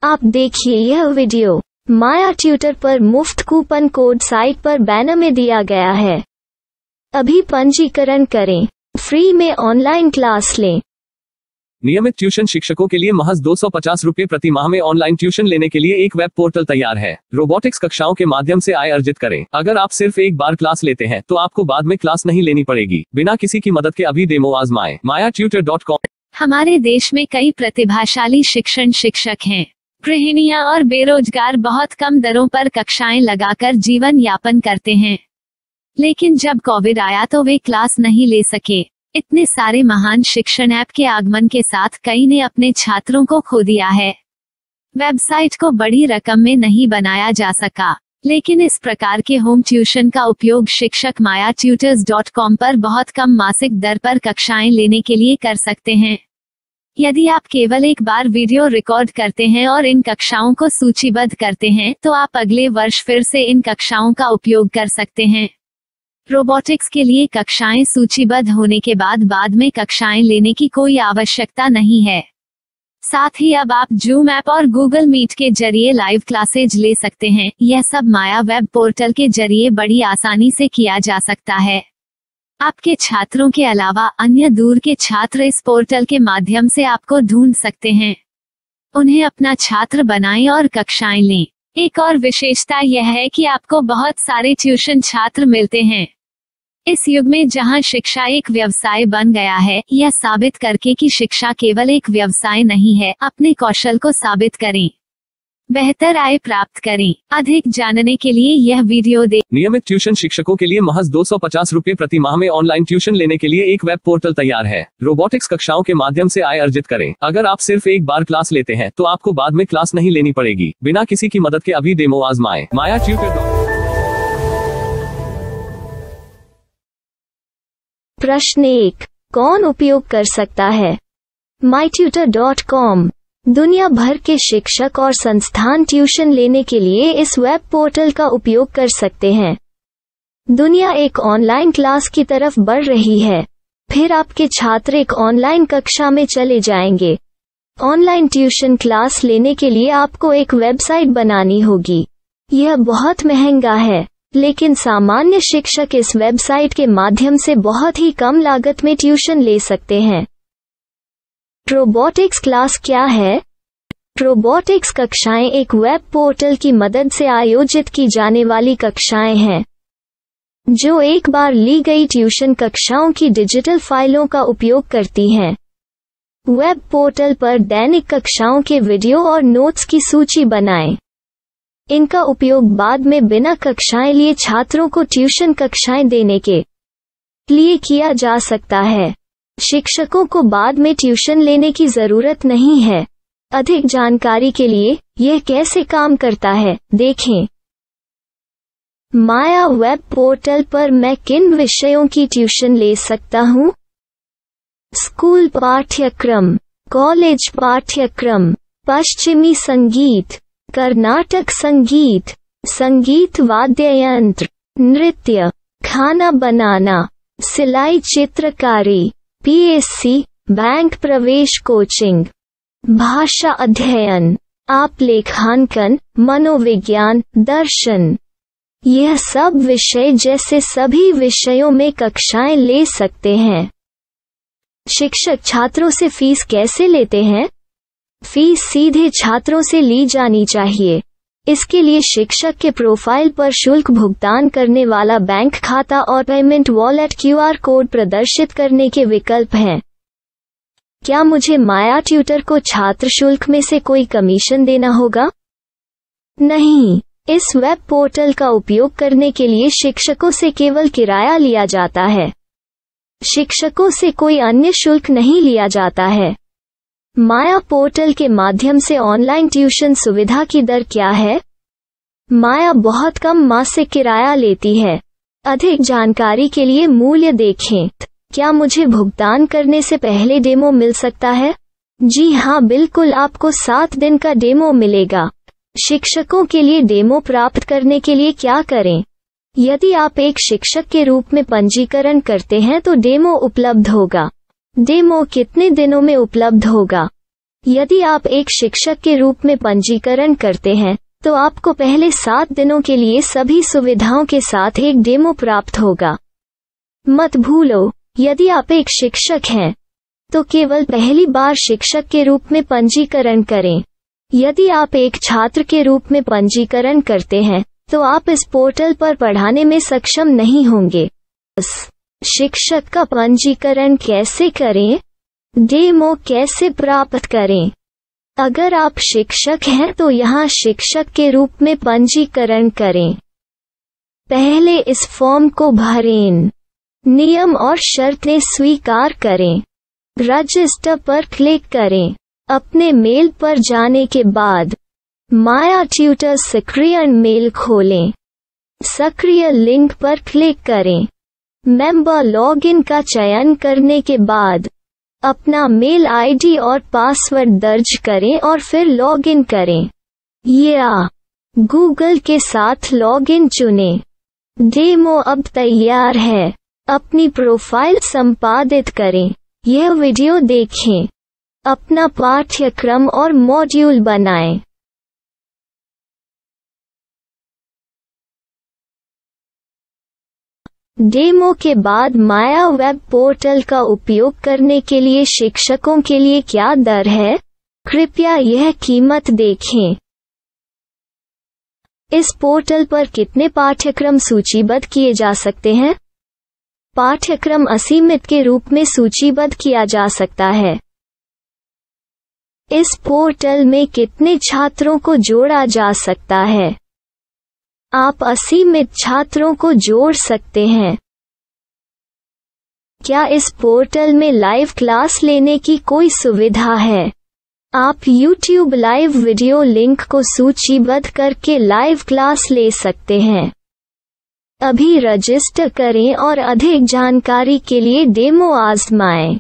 आप देखिए यह वीडियो माया ट्यूटर पर मुफ्त कूपन कोड साइट पर बैनर में दिया गया है। अभी पंजीकरण करें, फ्री में ऑनलाइन क्लास लें। नियमित ट्यूशन शिक्षकों के लिए महज 250 रुपये प्रति माह में ऑनलाइन ट्यूशन लेने के लिए एक वेब पोर्टल तैयार है। रोबोटिक्स कक्षाओं के माध्यम से आय अर्जित करें। अगर आप सिर्फ एक बार क्लास लेते हैं तो आपको बाद में क्लास नहीं लेनी पड़ेगी। बिना किसी की मदद के अभी डेमो आजमाएं। mayatutor.com। हमारे देश में कई प्रतिभाशाली शिक्षक हैं। गृहिणियां और बेरोजगार बहुत कम दरों पर कक्षाएं लगाकर जीवन यापन करते हैं, लेकिन जब कोविड आया तो वे क्लास नहीं ले सके। इतने सारे महान शिक्षण ऐप के आगमन के साथ कई ने अपने छात्रों को खो दिया है। वेबसाइट को बड़ी रकम में नहीं बनाया जा सका, लेकिन इस प्रकार के होम ट्यूशन का उपयोग शिक्षक mayatutors.com पर बहुत कम मासिक दर पर कक्षाएं लेने के लिए कर सकते हैं। यदि आप केवल एक बार वीडियो रिकॉर्ड करते हैं और इन कक्षाओं को सूचीबद्ध करते हैं तो आप अगले वर्ष फिर से इन कक्षाओं का उपयोग कर सकते हैं। रोबोटिक्स के लिए कक्षाएं सूचीबद्ध होने के बाद में कक्षाएं लेने की कोई आवश्यकता नहीं है। साथ ही अब आप जूम ऐप और गूगल मीट के जरिए लाइव क्लासेज ले सकते हैं। यह सब माया वेब पोर्टल के जरिए बड़ी आसानी से किया जा सकता है। आपके छात्रों के अलावा अन्य दूर के छात्र इस पोर्टल के माध्यम से आपको ढूंढ सकते हैं। उन्हें अपना छात्र बनाएं और कक्षाएं लें। एक और विशेषता यह है कि आपको बहुत सारे ट्यूशन छात्र मिलते हैं। इस युग में जहां शिक्षा एक व्यवसाय बन गया है, यह साबित करके कि शिक्षा केवल एक व्यवसाय नहीं है, अपने कौशल को साबित करें, बेहतर आय प्राप्त करें। अधिक जानने के लिए यह वीडियो देखें। नियमित ट्यूशन शिक्षकों के लिए महज 250 रुपये प्रति माह में ऑनलाइन ट्यूशन लेने के लिए एक वेब पोर्टल तैयार है। रोबोटिक्स कक्षाओं के माध्यम से आय अर्जित करें। अगर आप सिर्फ एक बार क्लास लेते हैं तो आपको बाद में क्लास नहीं लेनी पड़ेगी। बिना किसी की मदद के अभी डेमो आजमाएं। mayatutor.com। प्रश्न 1, कौन उपयोग कर सकता है? mytutor.com। दुनिया भर के शिक्षक और संस्थान ट्यूशन लेने के लिए इस वेब पोर्टल का उपयोग कर सकते हैं। दुनिया एक ऑनलाइन क्लास की तरफ बढ़ रही है। फिर आपके छात्र एक ऑनलाइन कक्षा में चले जाएंगे। ऑनलाइन ट्यूशन क्लास लेने के लिए आपको एक वेबसाइट बनानी होगी। यह बहुत महंगा है, लेकिन सामान्य शिक्षक इस वेबसाइट के माध्यम से बहुत ही कम लागत में ट्यूशन ले सकते हैं। रोबोटिक्स क्लास क्या है? रोबोटिक्स कक्षाएं एक वेब पोर्टल की मदद से आयोजित की जाने वाली कक्षाएं हैं, जो एक बार ली गई ट्यूशन कक्षाओं की डिजिटल फाइलों का उपयोग करती हैं। वेब पोर्टल पर दैनिक कक्षाओं के वीडियो और नोट्स की सूची बनाएं। इनका उपयोग बाद में बिना कक्षाएं लिए छात्रों को ट्यूशन कक्षाएं देने के लिए किया जा सकता है। शिक्षकों को बाद में ट्यूशन लेने की जरूरत नहीं है। अधिक जानकारी के लिए यह कैसे काम करता है, देखें। माया वेब पोर्टल पर मैं किन विषयों की ट्यूशन ले सकता हूँ? स्कूल पाठ्यक्रम, कॉलेज पाठ्यक्रम, पश्चिमी संगीत, कर्नाटक संगीत, संगीत वाद्य यंत्र, नृत्य, खाना बनाना, सिलाई चित्रकारी, PSC, बैंक प्रवेश कोचिंग, भाषा अध्ययन, आप लेखांकन, मनोविज्ञान, दर्शन। यह सब विषय जैसे सभी विषयों में कक्षाएं ले सकते हैं। शिक्षक छात्रों से फीस कैसे लेते हैं? फीस सीधे छात्रों से ली जानी चाहिए। इसके लिए शिक्षक के प्रोफाइल पर शुल्क भुगतान करने वाला बैंक खाता और पेमेंट वॉलेट QR कोड प्रदर्शित करने के विकल्प हैं। क्या मुझे माया ट्यूटर को छात्र शुल्क में से कोई कमीशन देना होगा? नहीं, इस वेब पोर्टल का उपयोग करने के लिए शिक्षकों से केवल किराया लिया जाता है। शिक्षकों से कोई अन्य शुल्क नहीं लिया जाता है। माया पोर्टल के माध्यम से ऑनलाइन ट्यूशन सुविधा की दर क्या है? माया बहुत कम मासिक किराया लेती है। अधिक जानकारी के लिए मूल्य देखें। क्या मुझे भुगतान करने से पहले डेमो मिल सकता है? जी हाँ, बिल्कुल, आपको 7 दिन का डेमो मिलेगा। शिक्षकों के लिए डेमो प्राप्त करने के लिए क्या करें? यदि आप एक शिक्षक के रूप में पंजीकरण करते हैं तो डेमो उपलब्ध होगा। डेमो कितने दिनों में उपलब्ध होगा? यदि आप एक शिक्षक के रूप में पंजीकरण करते हैं तो आपको पहले 7 दिनों के लिए सभी सुविधाओं के साथ एक डेमो प्राप्त होगा। मत भूलो, यदि आप एक शिक्षक हैं तो केवल पहली बार शिक्षक के रूप में पंजीकरण करें। यदि आप एक छात्र के रूप में पंजीकरण करते हैं तो आप इस पोर्टल पर पढ़ाने में सक्षम नहीं होंगे। शिक्षक का पंजीकरण कैसे करें? डेमो कैसे प्राप्त करें? अगर आप शिक्षक हैं तो यहाँ शिक्षक के रूप में पंजीकरण करें। पहले इस फॉर्म को भरें। नियम और शर्तें स्वीकार करें। रजिस्टर पर क्लिक करें। अपने मेल पर जाने के बाद माया ट्यूटर सक्रिय मेल खोलें। सक्रिय लिंक पर क्लिक करें। मेंबर लॉगिन का चयन करने के बाद अपना मेल आईडी और पासवर्ड दर्ज करें और फिर लॉगिन करें या गूगल के साथ लॉगिन चुनें। डेमो अब तैयार है। अपनी प्रोफाइल संपादित करें। यह वीडियो देखें। अपना पाठ्यक्रम और मॉड्यूल बनाएं। डेमो के बाद माया वेब पोर्टल का उपयोग करने के लिए शिक्षकों के लिए क्या दर है? कृपया यह कीमत देखें। इस पोर्टल पर कितने पाठ्यक्रम सूचीबद्ध किए जा सकते हैं? पाठ्यक्रम असीमित के रूप में सूचीबद्ध किया जा सकता है। इस पोर्टल में कितने छात्रों को जोड़ा जा सकता है? आप असीमित छात्रों को जोड़ सकते हैं। क्या इस पोर्टल में लाइव क्लास लेने की कोई सुविधा है? आप YouTube लाइव वीडियो लिंक को सूचीबद्ध करके लाइव क्लास ले सकते हैं। अभी रजिस्टर करें और अधिक जानकारी के लिए डेमो आजमाएं।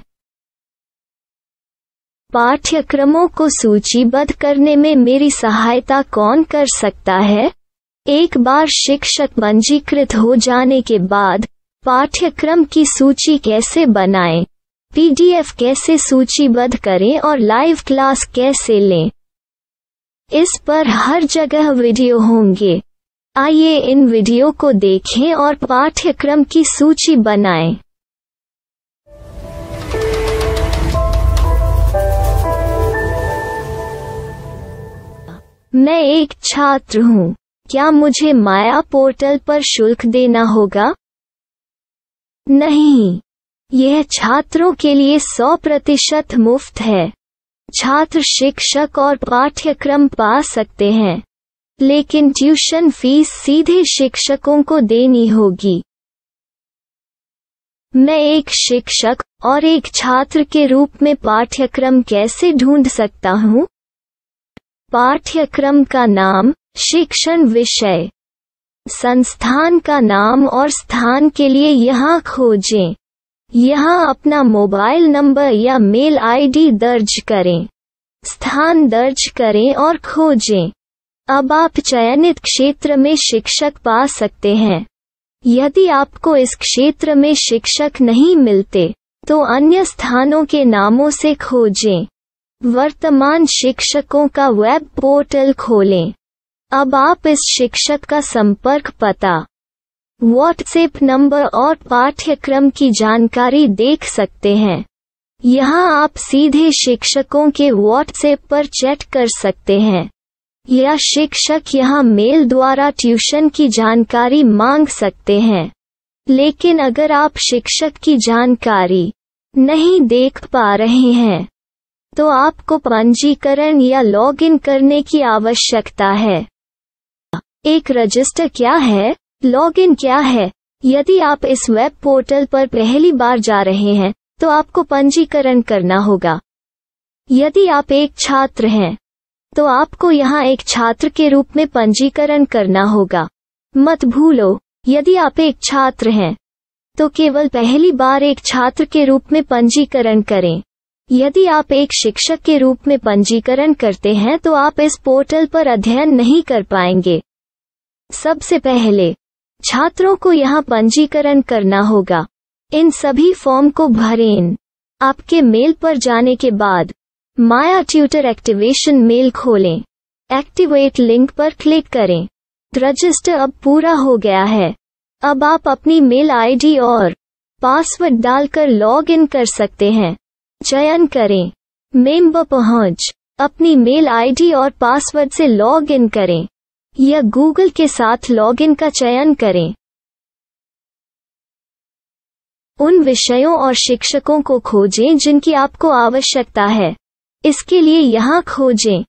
पाठ्यक्रमों को सूचीबद्ध करने में मेरी सहायता कौन कर सकता है? एक बार शिक्षक पंजीकृत हो जाने के बाद पाठ्यक्रम की सूची कैसे बनाएं, PDF कैसे सूचीबद्ध करें और लाइव क्लास कैसे लें, इस पर हर जगह वीडियो होंगे। आइए इन वीडियो को देखें और पाठ्यक्रम की सूची बनाएं। मैं एक छात्र हूँ। क्या मुझे माया पोर्टल पर शुल्क देना होगा? नहीं, यह छात्रों के लिए 100% मुफ्त है। छात्र शिक्षक और पाठ्यक्रम पा सकते हैं, लेकिन ट्यूशन फीस सीधे शिक्षकों को देनी होगी। मैं एक शिक्षक और एक छात्र के रूप में पाठ्यक्रम कैसे ढूंढ सकता हूँ? पाठ्यक्रम का नाम, शिक्षण विषय, संस्थान का नाम और स्थान के लिए यहाँ खोजें। यहाँ अपना मोबाइल नंबर या मेल आईडी दर्ज करें। स्थान दर्ज करें और खोजें। अब आप चयनित क्षेत्र में शिक्षक पा सकते हैं। यदि आपको इस क्षेत्र में शिक्षक नहीं मिलते तो अन्य स्थानों के नामों से खोजें। वर्तमान शिक्षकों का वेब पोर्टल खोलें। अब आप इस शिक्षक का संपर्क पता, व्हाट्सएप नंबर और पाठ्यक्रम की जानकारी देख सकते हैं। यहाँ आप सीधे शिक्षकों के व्हाट्सएप पर चैट कर सकते हैं या शिक्षक यहाँ मेल द्वारा ट्यूशन की जानकारी मांग सकते हैं। लेकिन अगर आप शिक्षक की जानकारी नहीं देख पा रहे हैं तो आपको पंजीकरण या लॉगिन करने की आवश्यकता है। एक रजिस्टर क्या है? लॉगिन क्या है? यदि आप इस वेब पोर्टल पर पहली बार जा रहे हैं तो आपको पंजीकरण करना होगा। यदि आप एक छात्र हैं तो आपको यहाँ एक छात्र के रूप में पंजीकरण करना होगा। मत भूलो, यदि आप एक छात्र हैं तो केवल पहली बार एक छात्र के रूप में पंजीकरण करें। यदि आप एक शिक्षक के रूप में पंजीकरण करते हैं तो आप इस पोर्टल पर अध्ययन नहीं कर पाएंगे। सबसे पहले छात्रों को यहाँ पंजीकरण करना होगा। इन सभी फॉर्म को भरें। आपके मेल पर जाने के बाद माया ट्यूटर एक्टिवेशन मेल खोलें। एक्टिवेट लिंक पर क्लिक करें। रजिस्टर अब पूरा हो गया है। अब आप अपनी मेल आईडी और पासवर्ड डालकर लॉग इन कर सकते हैं। चयन करें मेंबर पहुंच। अपनी मेल आईडी और पासवर्ड से लॉग इन करें या गूगल के साथ लॉगिन का चयन करें। उन विषयों और शिक्षकों को खोजें जिनकी आपको आवश्यकता है। इसके लिए यहाँ खोजें।